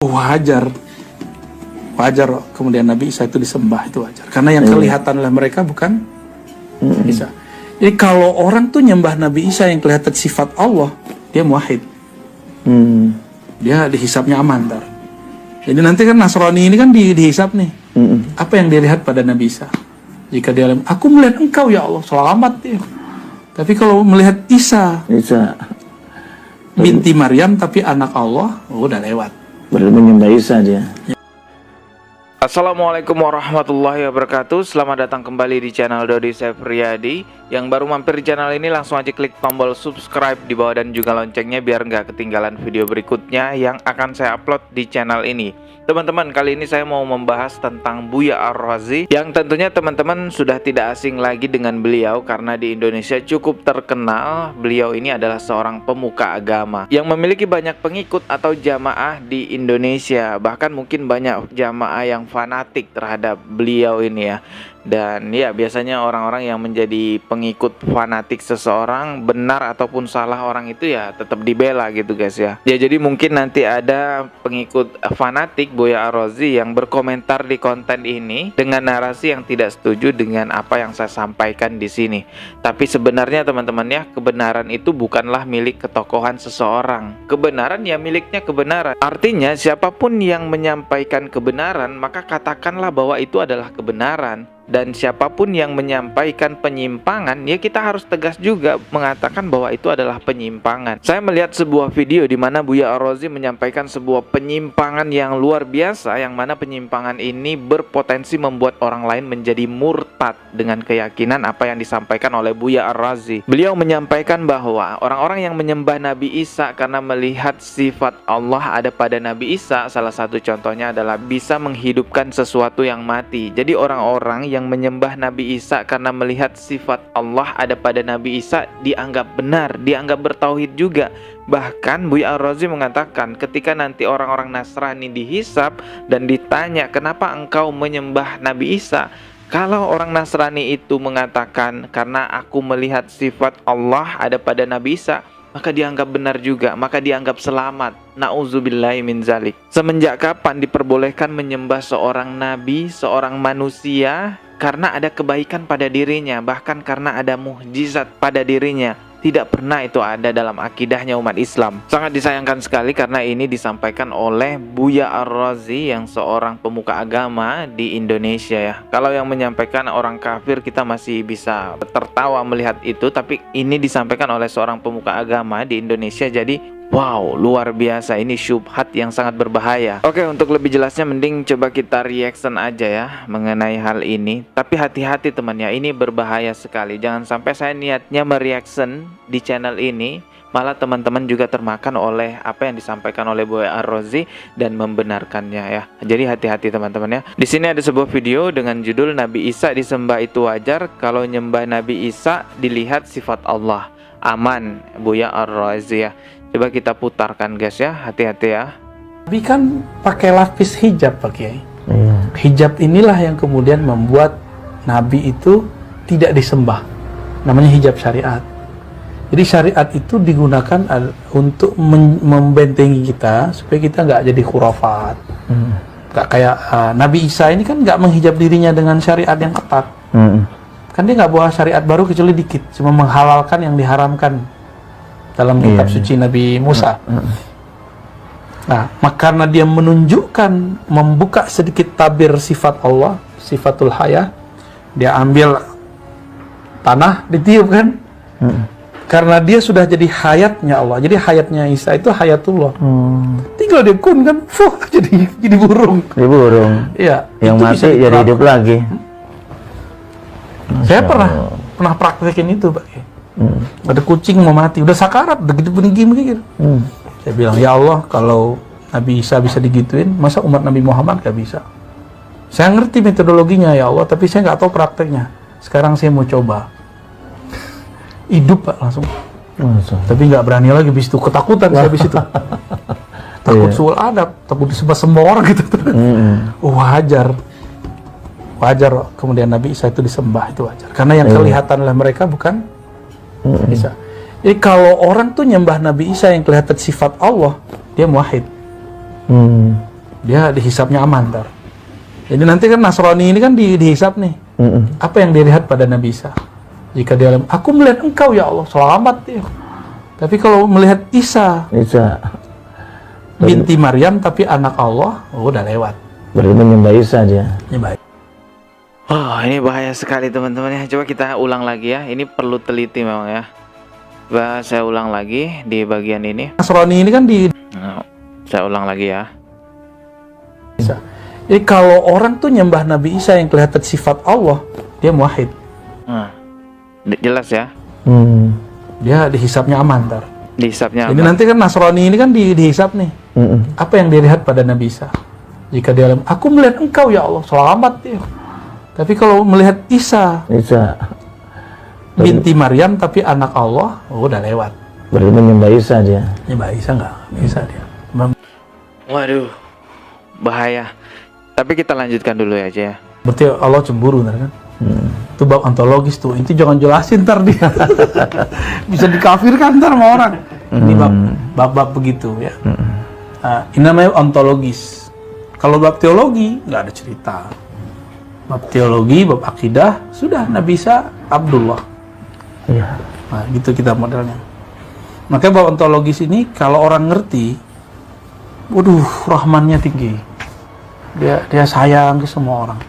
wajar kemudian Nabi Isa itu disembah, itu wajar karena yang kelihatan oleh mereka bukan Isa. Jadi kalau orang tuh nyembah Nabi Isa yang kelihatan sifat Allah, dia muwahhid. Dia dihisapnya aman ntar. Jadi nanti kan Nasrani ini kan dihisap nih. Apa yang dilihat pada Nabi Isa? Jika dia aku melihat engkau ya Allah, selamat dia. Tapi kalau melihat Isa binti Maryam tapi anak Allah, udah lewat. Berarti menyembah Isa dia. Assalamualaikum warahmatullahi wabarakatuh. Selamat datang kembali di channel Dodi Sefriadi. Yang baru mampir di channel ini langsung aja klik tombol subscribe di bawah dan juga loncengnya biar nggak ketinggalan video berikutnya yang akan saya upload di channel ini. Teman-teman, kali ini saya mau membahas tentang Buya Ar-Razi yang tentunya teman-teman sudah tidak asing lagi dengan beliau karena di Indonesia cukup terkenal. Beliau ini adalah seorang pemuka agama yang memiliki banyak pengikut atau jamaah di Indonesia. Bahkan mungkin banyak jamaah yang fanatik terhadap beliau ini ya. Dan ya biasanya orang-orang yang menjadi pengikut fanatik seseorang, benar ataupun salah orang itu ya tetap dibela gitu guys ya. Ya jadi mungkin nanti ada pengikut fanatik Buya Ar-Razi yang berkomentar di konten ini dengan narasi yang tidak setuju dengan apa yang saya sampaikan di sini. Tapi sebenarnya teman-teman ya, kebenaran itu bukanlah milik ketokohan seseorang. Kebenaran ya miliknya kebenaran. Artinya siapapun yang menyampaikan kebenaran, maka katakanlah bahwa itu adalah kebenaran. Dan siapapun yang menyampaikan penyimpangan, ya kita harus tegas juga mengatakan bahwa itu adalah penyimpangan. Saya melihat sebuah video di mana Buya Ar-Razi menyampaikan sebuah penyimpangan yang luar biasa, yang mana penyimpangan ini berpotensi membuat orang lain menjadi murtad dengan keyakinan apa yang disampaikan oleh Buya Ar-Razi. Beliau menyampaikan bahwa orang-orang yang menyembah Nabi Isa karena melihat sifat Allah ada pada Nabi Isa, salah satu contohnya adalah bisa menghidupkan sesuatu yang mati. Jadi orang-orang yang menyembah Nabi Isa karena melihat sifat Allah ada pada Nabi Isa dianggap benar, dianggap bertauhid juga. Bahkan Buya Ar-Razi mengatakan ketika nanti orang-orang Nasrani dihisap dan ditanya kenapa engkau menyembah Nabi Isa, kalau orang Nasrani itu mengatakan karena aku melihat sifat Allah ada pada Nabi Isa, maka dianggap benar juga, maka dianggap selamat. Na'udzubillahi min zalik. Semenjak kapan diperbolehkan menyembah seorang nabi, seorang manusia karena ada kebaikan pada dirinya, bahkan karena ada mukjizat pada dirinya? Tidak pernah itu ada dalam akidahnya umat Islam. Sangat disayangkan sekali karena ini disampaikan oleh Buya Ar-Razi yang seorang pemuka agama di Indonesia ya. Kalau yang menyampaikan orang kafir kita masih bisa tertawa melihat itu, tapi ini disampaikan oleh seorang pemuka agama di Indonesia. Jadi wow, luar biasa, ini syubhat yang sangat berbahaya. Oke, untuk lebih jelasnya mending coba kita reaction aja ya mengenai hal ini. Tapi hati-hati teman ya, ini berbahaya sekali. Jangan sampai saya niatnya mereaction di channel ini, malah teman-teman juga termakan oleh apa yang disampaikan oleh Buya Ar-Razi dan membenarkannya ya. Jadi hati-hati teman-teman ya. Di sini ada sebuah video dengan judul Nabi Isa disembah itu wajar, kalau nyembah Nabi Isa dilihat sifat Allah. Aman, Buya Ar-Razi ya. Coba kita putarkan guys ya, hati-hati ya. Nabi kan pakai lapis hijab Pak Kiai. Hijab inilah yang kemudian membuat Nabi itu tidak disembah. Namanya hijab syariat. Jadi syariat itu digunakan untuk membentengi kita supaya kita nggak jadi khurafat. Nggak kayak Nabi Isa ini kan nggak menghijab dirinya dengan syariat yang ketat. Kan dia nggak bawa syariat baru kecuali dikit, cuma menghalalkan yang diharamkan dalam kitab suci Nabi Musa. Nah, karena dia menunjukkan, membuka sedikit tabir sifat Allah, sifatul haya, dia ambil tanah, ditiup kan? Karena dia sudah jadi hayatnya Allah. Jadi hayatnya Isa itu hayatullah. Tinggal dia kun kan, jadi burung. Jadi burung. Iya. Yang mati jadi hidup lagi. Saya pernah praktekin itu, Pak. Ada kucing mau mati, udah sakarat, udah gitu begini. Saya bilang, ya Allah, kalau Nabi Isa bisa digituin, masa umat Nabi Muhammad gak bisa? Saya ngerti metodologinya ya Allah, tapi saya nggak tahu prakteknya. Sekarang saya mau coba. Hidup Pak langsung. Tapi nggak berani lagi, bis itu ketakutan saya bis itu. Takut suul adab, takut disembah-sembah orang gitu. Wajar kemudian Nabi Isa itu disembah, itu wajar. Karena yang kelihatan oleh mereka bukan Isa. Jadi kalau orang tuh nyembah Nabi Isa yang kelihatan sifat Allah, dia muwahhid. dia dihisapnya aman ntar. Jadi nanti kan Nasrani ini kan dihisap nih. Apa yang dilihat pada Nabi Isa? Jika dia bilang, aku melihat engkau ya Allah, selamat dia. Tapi kalau melihat Isa binti Maryam tapi anak Allah, udah lewat. Berarti menyembah Isa dia. Nyembah. Oh, ini bahaya sekali teman-teman ya. Coba kita ulang lagi ya. Ini perlu teliti memang ya. Coba saya ulang lagi di bagian ini. Nasrani ini kan Nah, saya ulang lagi ya. Isa. Jadi kalau orang tuh nyembah Nabi Isa yang kelihatan sifat Allah, dia muwahhid. Nah, jelas ya. Dia dihisapnya aman ntar. Dihisapnya Jadi apa? nanti kan Nasrani ini kan dihisap nih. Apa yang dilihat pada Nabi Isa? Jika dia bilang, aku melihat engkau ya Allah, selamat dia. Tapi kalau melihat Isa binti Maryam tapi anak Allah, udah lewat. Berarti menyembah Isa dia. Nyembah Isa nggak bisa dia. Waduh, bahaya. Tapi kita lanjutkan dulu aja ya. Berarti Allah cemburu ntar kan? Itu bab ontologis tuh. Itu jangan jelasin ntar dia. Bisa dikafirkan ntar sama orang. Ini bab begitu ya. Nah, ini namanya ontologis. Kalau bab teologi nggak ada cerita. Bab teologi, bab akidah sudah Nabi Isa Abdullah. Iya. Nah, gitu kita modelnya. Makanya bab ontologis ini kalau orang ngerti, waduh, rahmannya tinggi. Dia sayang ke semua orang.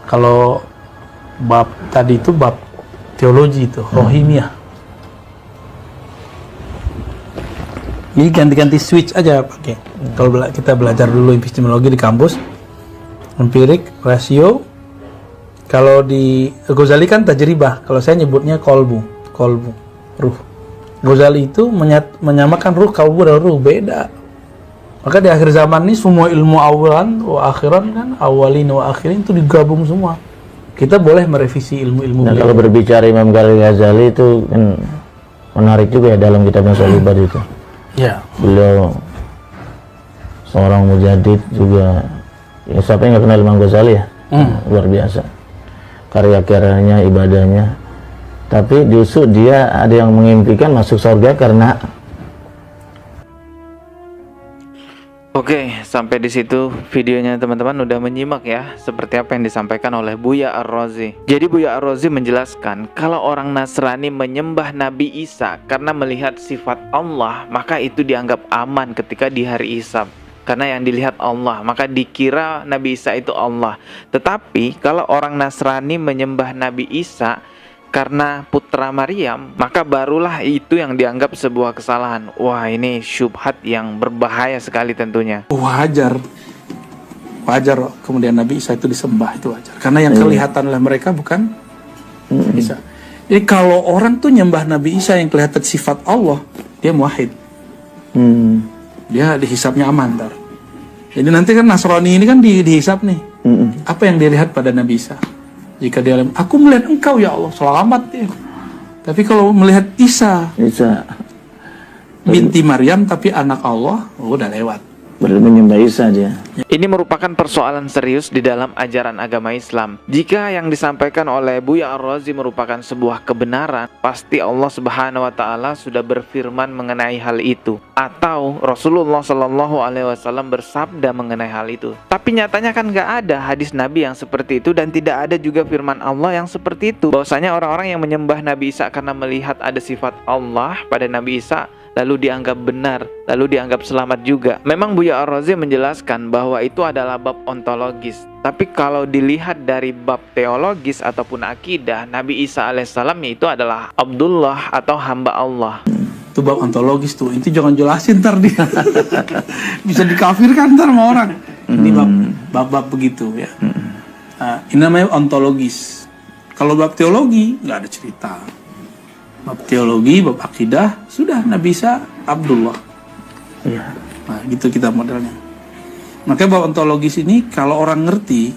Kalau bab tadi itu bab teologi itu, rohimiyah. Ini ganti-ganti switch aja pakai. Kalau kita belajar dulu epistemologi di kampus, empirik, rasio. Kalau di Ghazali kan tajribah. Kalau saya nyebutnya kolbu, ruh. Ghazali itu menyamakan ruh, kalbu dan ruh beda. Maka di akhir zaman ini semua ilmu awalan wa akhiran kan, awalin wa akhirin itu digabung semua. Kita boleh merevisi ilmu-ilmu. Nah, kalau berbicara Imam Ghazali itu kan menarik juga ya dalam kitabnya Solibat itu. Ya. Beliau seorang mujadid juga. Ya, siapa yang nggak kenal Imam Ghazali ya? Luar biasa. Karya-karyanya, ibadahnya. Tapi justru dia ada yang mengimpikan masuk surga karena. Oke, sampai di situ videonya teman-teman udah menyimak ya seperti apa yang disampaikan oleh Buya Ar-Razi. Jadi Buya Ar-Razi menjelaskan kalau orang Nasrani menyembah Nabi Isa karena melihat sifat Allah, maka itu dianggap aman ketika di hari hisab. Karena yang dilihat Allah, maka dikira Nabi Isa itu Allah. Tetapi kalau orang Nasrani menyembah Nabi Isa karena putra Maryam, maka barulah itu yang dianggap sebuah kesalahan. Wah, ini syubhat yang berbahaya sekali tentunya. Wajar kemudian Nabi Isa itu disembah, itu wajar. Karena yang kelihatan oleh mereka bukan Isa. Jadi kalau orang tuh nyembah Nabi Isa yang kelihatan sifat Allah, dia muwahhid. Dia dihisapnya aman ntar. Jadi nanti kan Nasrani ini kan dihisap nih. Apa yang dilihat pada Nabi Isa? Jika dia bilang, aku melihat engkau ya Allah, selamat dia. Tapi kalau melihat Isa binti Maryam tapi anak Allah, udah lewat. Berarti menyembah Isa dia. Ini merupakan persoalan serius di dalam ajaran agama Islam. Jika yang disampaikan oleh Buya Ar-Razi merupakan sebuah kebenaran, pasti Allah Subhanahu wa taala sudah berfirman mengenai hal itu, atau Rasulullah Shallallahu alaihi wasallam bersabda mengenai hal itu. Tapi nyatanya kan nggak ada hadis Nabi yang seperti itu, dan tidak ada juga firman Allah yang seperti itu. Bahwasanya orang-orang yang menyembah Nabi Isa karena melihat ada sifat Allah pada Nabi Isa, lalu dianggap benar, lalu dianggap selamat juga. Memang Buya Ar-Razi menjelaskan bahwa itu adalah bab ontologis. Tapi kalau dilihat dari bab teologis ataupun akidah, Nabi Isa alaihissalam itu adalah Abdullah atau hamba Allah. Itu bab ontologis tuh. Itu jangan jelasin ntar dia. Bisa dikafirkan ntar sama orang. Ini bab begitu ya. Nah, ini namanya ontologis. Kalau bab teologi nggak ada cerita. Bab teologi, bab akidah, sudah Nabi Isa Abdullah. Iya. Nah, gitu kita modelnya. Makanya bab ontologis ini kalau orang ngerti,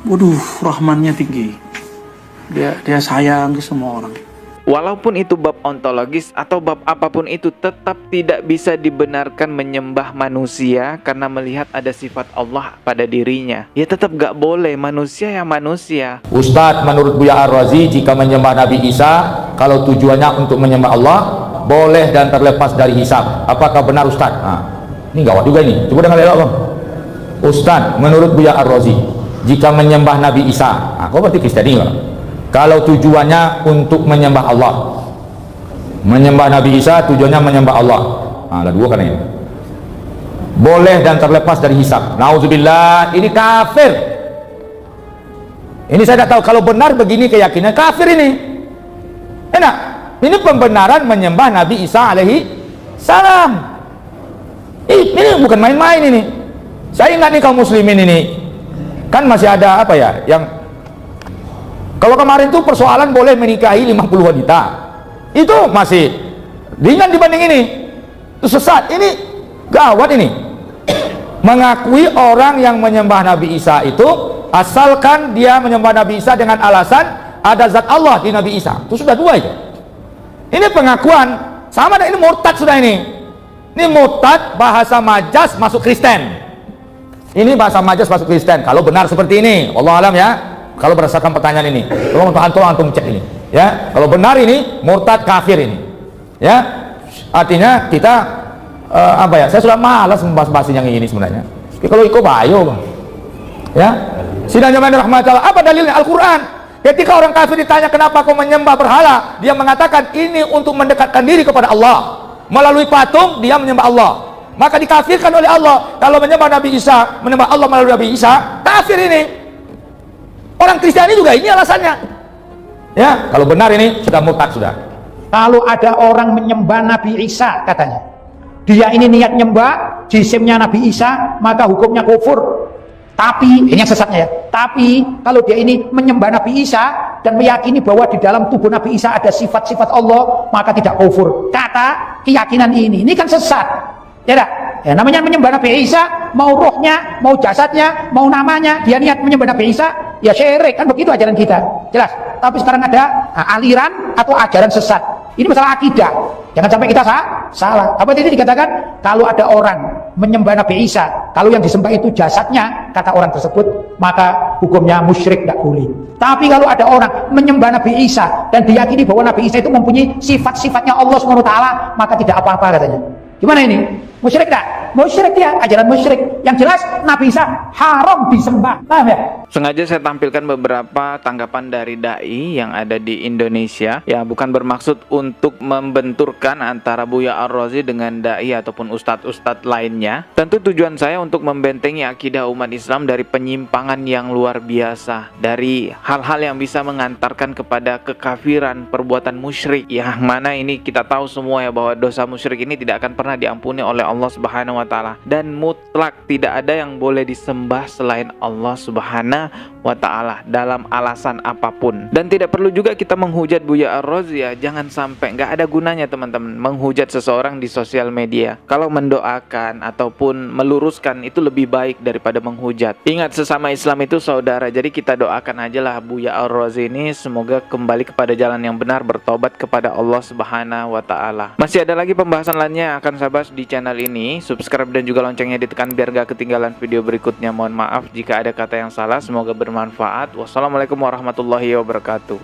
waduh, rahmannya tinggi. Dia sayang ke semua orang. Walaupun itu bab ontologis atau bab apapun itu, tetap tidak bisa dibenarkan menyembah manusia karena melihat ada sifat Allah pada dirinya. Ya tetap gak boleh, manusia ya manusia. Ustadz, menurut Buya Ar-Razi, jika menyembah Nabi Isa, kalau tujuannya untuk menyembah Allah, boleh dan terlepas dari hisab. Apakah benar Ustadz? Nah, Ini gawat juga ini. Coba dengar elok bang. Ustaz, menurut Buya Ar-Razi, jika menyembah Nabi Isa, kau berarti Kristen juga. Kalau tujuannya untuk menyembah Allah, menyembah Nabi Isa tujuannya menyembah Allah. Ada dua kan ini. Boleh dan terlepas dari hisab. Nauzubillah, ini kafir. Ini saya tidak tahu kalau benar begini keyakinan kafir ini. Enak. Ini pembenaran menyembah Nabi Isa alaihi salam. Ini bukan main-main ini. Saya ingat nih kaum muslimin ini. Kan masih ada apa ya yang kalau kemarin tuh persoalan boleh menikahi 50 wanita. Itu masih ringan dibanding ini. Itu sesat. Ini gawat ini. Mengakui orang yang menyembah Nabi Isa itu asalkan dia menyembah Nabi Isa dengan alasan ada zat Allah di Nabi Isa. Itu sudah dua itu. Ini pengakuan sama dengan ini murtad sudah ini. Ini murtad bahasa majas masuk Kristen. Ini bahasa majas masuk Kristen. Kalau benar seperti ini, Allah alam ya. Kalau berdasarkan pertanyaan ini, tolong antum cek ini. Ya, kalau benar ini murtad kafir ini. Ya, artinya kita apa ya? Saya sudah malas membahas yang ini sebenarnya. Tapi kalau ikut bayo bang. Ya, sidangnya rahmatullah. Apa dalilnya? Al-Quran. Ketika orang kafir ditanya kenapa kau menyembah berhala, dia mengatakan ini untuk mendekatkan diri kepada Allah. Melalui patung dia menyembah Allah. Maka dikafirkan oleh Allah. Kalau menyembah Nabi Isa, menyembah Allah melalui Nabi Isa, kafir ini. Orang Kristiani juga ini alasannya. Ya, kalau benar ini sudah murtad sudah. Kalau ada orang menyembah Nabi Isa katanya, dia ini niat nyembah jisimnya Nabi Isa, maka hukumnya kufur. Tapi ini yang sesatnya ya. Tapi kalau dia ini menyembah Nabi Isa dan meyakini bahwa di dalam tubuh Nabi Isa ada sifat-sifat Allah, maka tidak kufur. Kata keyakinan ini kan sesat. Ya tak? Ya, namanya menyembah Nabi Isa, mau rohnya, mau jasadnya, mau namanya, dia niat menyembah Nabi Isa, ya syirik, kan begitu ajaran kita. Jelas. Tapi sekarang ada aliran atau ajaran sesat. Ini masalah akidah. Jangan sampai kita salah. Apa itu dikatakan? Kalau ada orang menyembah Nabi Isa, kalau yang disembah itu jasadnya, kata orang tersebut, maka hukumnya musyrik, tidak boleh. Tapi kalau ada orang menyembah Nabi Isa dan diyakini bahwa Nabi Isa itu mempunyai sifat-sifatnya Allah SWT, maka tidak apa-apa katanya. Gimana ini? Musyrik tak? Musyrik dia, ajaran musyrik. Yang jelas Nabi Isa haram disembah. Paham ya? Sengaja saya tampilkan beberapa tanggapan dari dai yang ada di Indonesia. Ya, bukan bermaksud untuk membenturkan antara Buya Ar-Razi dengan dai ataupun ustadz-ustadz lainnya. Tentu tujuan saya untuk membentengi akidah umat Islam dari penyimpangan yang luar biasa, dari hal-hal yang bisa mengantarkan kepada kekafiran, perbuatan musyrik. Yang mana ini kita tahu semua ya, bahwa dosa musyrik ini tidak akan pernah diampuni oleh Allah Subhanahu wa taala, dan mutlak tidak ada yang boleh disembah selain Allah Subhanahu wa taala dalam alasan apapun. Dan tidak perlu juga kita menghujat Buya Ar-Razi ya. Jangan sampai, nggak ada gunanya teman-teman menghujat seseorang di sosial media. Kalau mendoakan ataupun meluruskan itu lebih baik daripada menghujat. Ingat, sesama Islam itu saudara. Jadi kita doakan aja lah Buya Ar-Razi ini semoga kembali kepada jalan yang benar, bertobat kepada Allah Subhanahu wa taala. Masih ada lagi pembahasan lainnya yang akan saya bahas di channel ini. Subscribe dan juga loncengnya ditekan biar gak ketinggalan video berikutnya. Mohon maaf jika ada kata yang salah, semoga bermanfaat. Wassalamualaikum warahmatullahi wabarakatuh.